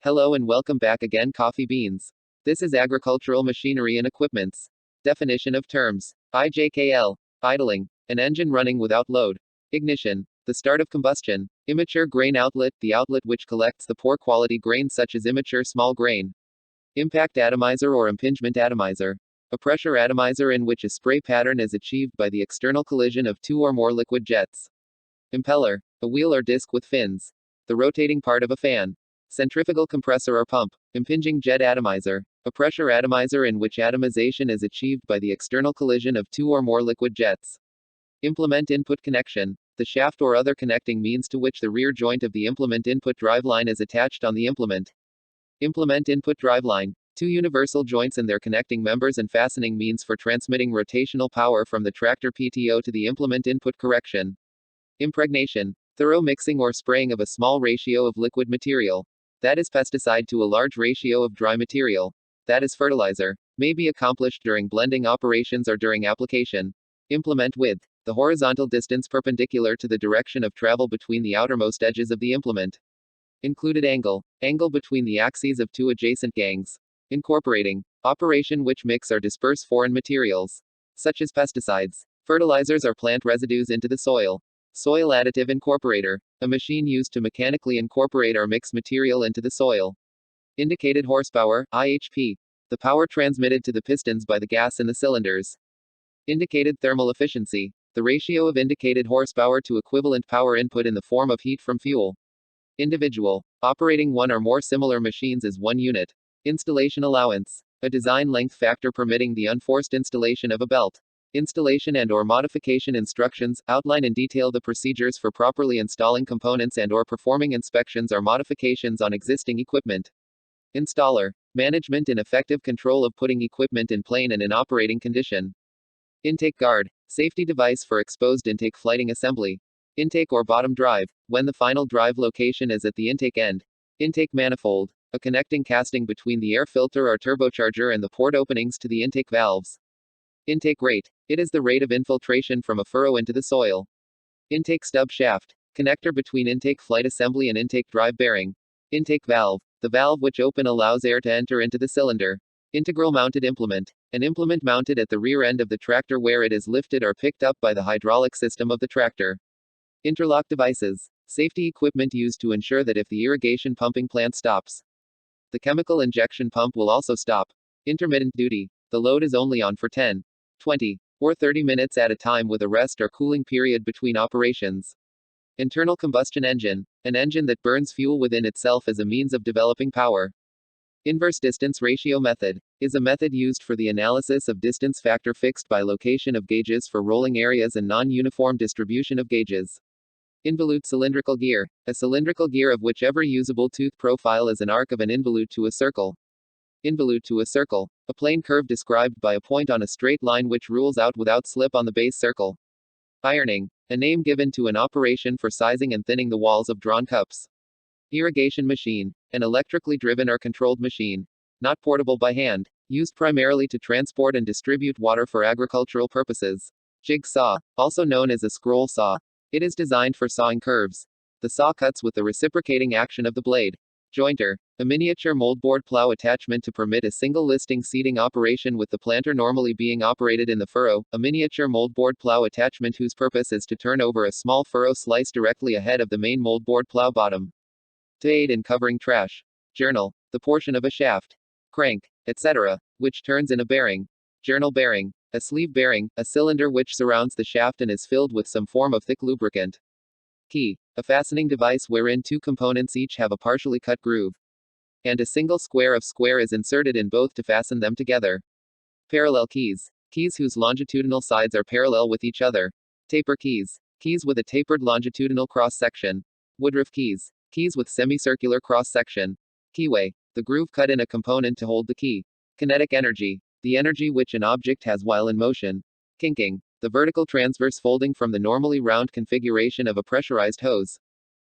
Hello and welcome back again, coffee beans. This is agricultural machinery and equipments. Definition of terms. Ijk&L. Idling. An engine running without load. Ignition. The start of combustion. Immature grain outlet. The outlet which collects the poor quality grain such as immature small grain. Impact atomizer or impingement atomizer. A pressure atomizer in which a spray pattern is achieved by the external collision of two or more liquid jets. Impeller. A wheel or disc with fins. The rotating part of a fan. Centrifugal compressor or pump. Impinging jet atomizer. A pressure atomizer in which atomization is achieved by the external collision of two or more liquid jets. Implement input connection. The shaft or other connecting means to which the rear joint of the implement input driveline is attached on the implement. Implement input driveline. Two universal joints and their connecting members and fastening means for transmitting rotational power from the tractor PTO to the implement input correction. Impregnation. Thorough mixing or spraying of a small ratio of liquid material. That is pesticide to a large ratio of dry material. That is fertilizer. May be accomplished during blending operations or during application. Implement width. The horizontal distance perpendicular to the direction of travel between the outermost edges of the implement. Included angle. Angle between the axes of two adjacent gangs. Incorporating. Operation which mix or disperse foreign materials, such as pesticides, fertilizers or plant residues into the soil. Soil additive incorporator. A machine used to mechanically incorporate or mix material into the soil. Indicated horsepower, IHP. The power transmitted to the pistons by the gas in the cylinders. Indicated thermal efficiency. The ratio of indicated horsepower to equivalent power input in the form of heat from fuel. Individual. Operating one or more similar machines as one unit. Installation allowance. A design length factor permitting the unforced installation of a belt. Installation and/or modification instructions outline in detail the procedures for properly installing components and/or performing inspections or modifications on existing equipment. Installer. Management and effective control of putting equipment in plane and in operating condition. Intake guard. Safety device for exposed intake flighting assembly. Intake or bottom drive. When the final drive location is at the intake end. Intake manifold. A connecting casting between the air filter or turbocharger and the port openings to the intake valves. Intake rate. It is the rate of infiltration from a furrow into the soil. Intake stub shaft. Connector between intake flight assembly and intake drive bearing. Intake valve. The valve which open allows air to enter into the cylinder. Integral mounted implement. An implement mounted at the rear end of the tractor where it is lifted or picked up by the hydraulic system of the tractor. Interlock devices. Safety equipment used to ensure that if the irrigation pumping plant stops, the chemical injection pump will also stop. Intermittent duty. The load is only on for 10, 20, or 30 minutes at a time with a rest or cooling period between operations. Internal combustion engine. An engine that burns fuel within itself as a means of developing power. Inverse distance ratio method. Is a method used for the analysis of distance factor fixed by location of gauges for rolling areas and non-uniform distribution of gauges. Involute cylindrical gear. A cylindrical gear of which every usable tooth profile is an arc of an involute to a circle. Involute to a circle. A plane curve described by a point on a straight line which rules out without slip on the base circle. Ironing. A name given to an operation for sizing and thinning the walls of drawn cups. Irrigation machine. An electrically driven or controlled machine. Not portable by hand. Used primarily to transport and distribute water for agricultural purposes. Jigsaw. Also known as a scroll saw. It is designed for sawing curves. The saw cuts with the reciprocating action of the blade. Jointer. A miniature moldboard plough attachment to permit a single listing seeding operation with the planter normally being operated in the furrow. A miniature moldboard plough attachment whose purpose is to turn over a small furrow slice directly ahead of the main moldboard plough bottom. To aid in covering trash. Journal. The portion of a shaft, crank, etc., which turns in a bearing. Journal bearing. A sleeve bearing, a cylinder which surrounds the shaft and is filled with some form of thick lubricant. Key. A fastening device wherein two components each have a partially cut groove. And a single square of square is inserted in both to fasten them together. Parallel keys. Keys whose longitudinal sides are parallel with each other. Taper keys. Keys with a tapered longitudinal cross-section. Woodruff keys. Keys with semicircular cross-section. Keyway. The groove cut in a component to hold the key. Kinetic energy. The energy which an object has while in motion. Kinking. The vertical transverse folding from the normally round configuration of a pressurized hose.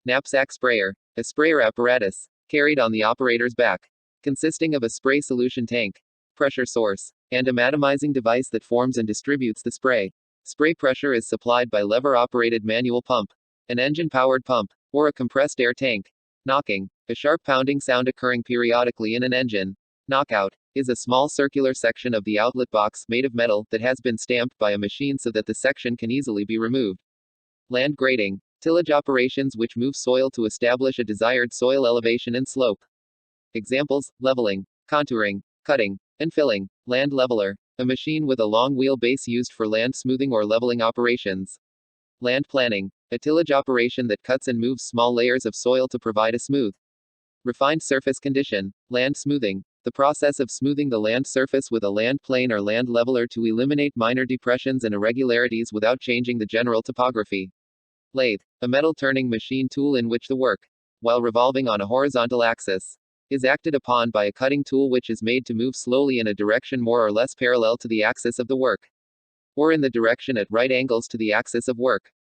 Knapsack sprayer. A sprayer apparatus, carried on the operator's back. Consisting of a spray solution tank, pressure source, and a matomizing device that forms and distributes the spray. Spray pressure is supplied by lever-operated manual pump, an engine-powered pump, or a compressed air tank. Knocking, a sharp pounding sound occurring periodically in an engine. Knockout is a small circular section of the outlet box made of metal that has been stamped by a machine so that the section can easily be removed. Land grading, tillage operations which move soil to establish a desired soil elevation and slope. Examples: leveling, contouring, cutting, and filling. Land leveler, a machine with a long wheelbase used for land smoothing or leveling operations. Land planning, a tillage operation that cuts and moves small layers of soil to provide a smooth, refined surface condition. Land smoothing, the process of smoothing the land surface with a land plane or land leveler to eliminate minor depressions and irregularities without changing the general topography. Lathe, a metal turning machine tool in which the work, while revolving on a horizontal axis, is acted upon by a cutting tool which is made to move slowly in a direction more or less parallel to the axis of the work, or in the direction at right angles to the axis of work.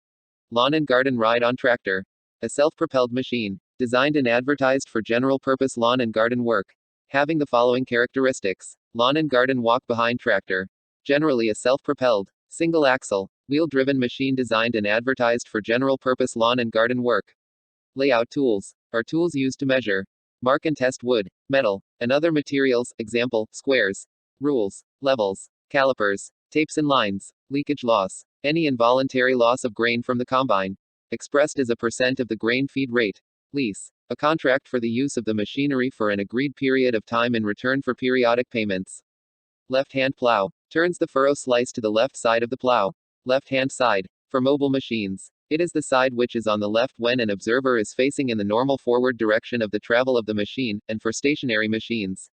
Lawn and garden ride-on tractor, a self-propelled machine, designed and advertised for general-purpose lawn and garden work, having the following characteristics. Lawn and garden walk-behind tractor, generally a self-propelled, single-axle, wheel-driven machine designed and advertised for general-purpose lawn and garden work. Layout tools are tools used to measure, mark and test wood, metal, and other materials, example, squares, rules, levels, calipers, tapes and lines. Leakage loss, any involuntary loss of grain from the combine, expressed as a % of the grain feed rate. Lease, a contract for the use of the machinery for an agreed period of time in return for periodic payments. Left-hand plow, turns the furrow slice to the left side of the plow. Left-hand side, for mobile machines, it is the side which is on the left when an observer is facing in the normal forward direction of the travel of the machine, and for stationary machines,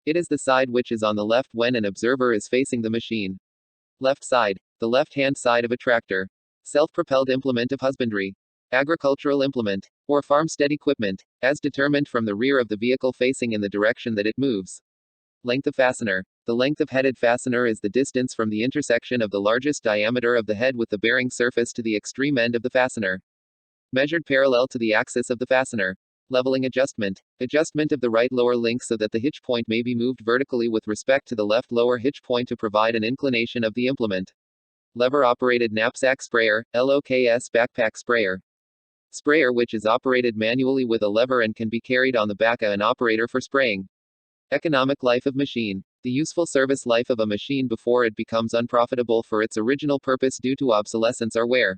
it is the side which is on the left when an observer is facing the machine. Left side, the left-hand side of a tractor. Self-propelled implement of husbandry, agricultural implement, or farmstead equipment, as determined from the rear of the vehicle facing in the direction that it moves. Length of fastener. The length of headed fastener is the distance from the intersection of the largest diameter of the head with the bearing surface to the extreme end of the fastener, measured parallel to the axis of the fastener. Leveling adjustment. Adjustment of the right lower link so that the hitch point may be moved vertically with respect to the left lower hitch point to provide an inclination of the implement. Lever-operated knapsack sprayer, LOKS backpack sprayer. Sprayer which is operated manually with a lever and can be carried on the back of an operator for spraying. Economic life of machine. The useful service life of a machine before it becomes unprofitable for its original purpose due to obsolescence or wear.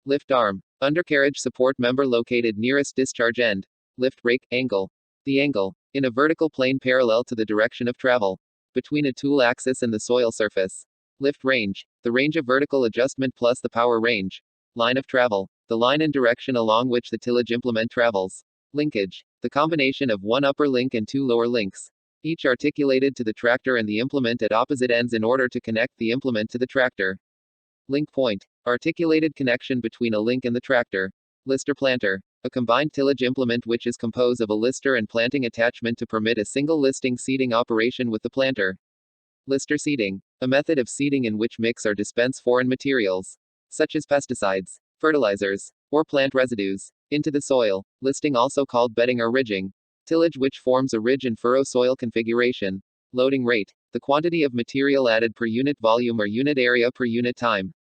Lift arm. Undercarriage support member located nearest discharge end. Lift brake angle. The angle, in a vertical plane parallel to the direction of travel, between a tool axis and the soil surface. Lift range. The range of vertical adjustment plus the power range. Line of travel. The line and direction along which the tillage implement travels. Linkage. The combination of one upper link and two lower links, each articulated to the tractor and the implement at opposite ends in order to connect the implement to the tractor. Link point. Articulated connection between a link and the tractor. Lister planter. A combined tillage implement which is composed of a lister and planting attachment to permit a single listing seeding operation with the planter. Lister seeding. A method of seeding in which mix or dispense foreign materials, such as pesticides, fertilizers, or plant residues, into the soil. Listing also called bedding or ridging. Tillage which forms a ridge and furrow soil configuration. Loading rate. The quantity of material added per unit volume or unit area per unit time.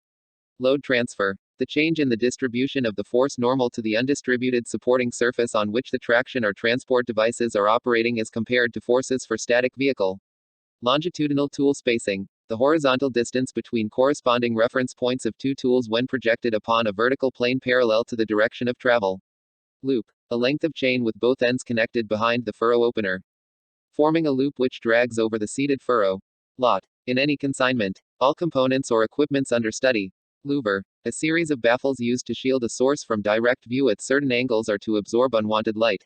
Load transfer. The change in the distribution of the force normal to the undistributed supporting surface on which the traction or transport devices are operating as compared to forces for static vehicle. Longitudinal tool spacing. The horizontal distance between corresponding reference points of two tools when projected upon a vertical plane parallel to the direction of travel. Loop. A length of chain with both ends connected behind the furrow opener, forming a loop which drags over the seated furrow. Lot. In any consignment, all components or equipments under study. Louver. A series of baffles used to shield a source from direct view at certain angles or to absorb unwanted light.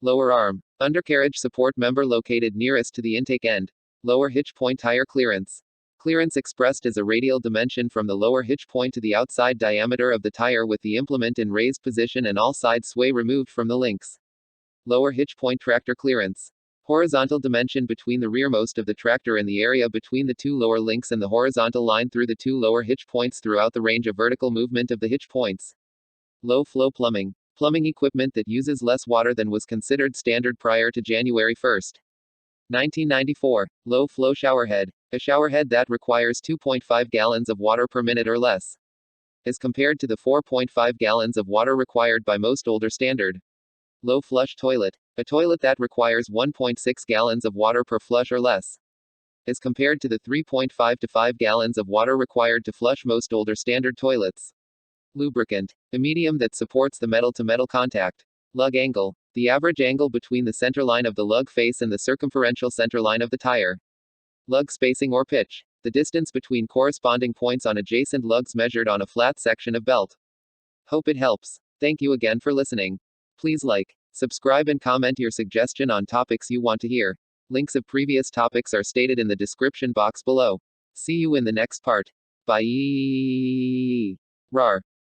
Lower arm. Undercarriage support member located nearest to the intake end. Lower hitch point tire clearance. Clearance expressed as a radial dimension from the lower hitch point to the outside diameter of the tire with the implement in raised position and all side sway removed from the links. Lower hitch point tractor clearance. Horizontal dimension between the rearmost of the tractor and the area between the two lower links and the horizontal line through the two lower hitch points throughout the range of vertical movement of the hitch points. Low flow plumbing. Plumbing equipment that uses less water than was considered standard prior to January 1, 1994. Low flow showerhead. A showerhead that requires 2.5 gallons of water per minute or less, as compared to the 4.5 gallons of water required by most older standard Low flush toilet. A toilet that requires 1.6 gallons of water per flush or less, as compared to the 3.5 to 5 gallons of water required to flush most older standard toilets. Lubricant. A medium that supports the metal-to-metal contact. Lug angle. The average angle between the centerline of the lug face and the circumferential centerline of the tire. Lug spacing or pitch. The distance between corresponding points on adjacent lugs measured on a flat section of belt. Hope it helps. Thank you again for listening. Please like, subscribe and comment your suggestion on topics you want to hear. Links of previous topics are stated in the description box below. See you in the next part. Bye. Rar.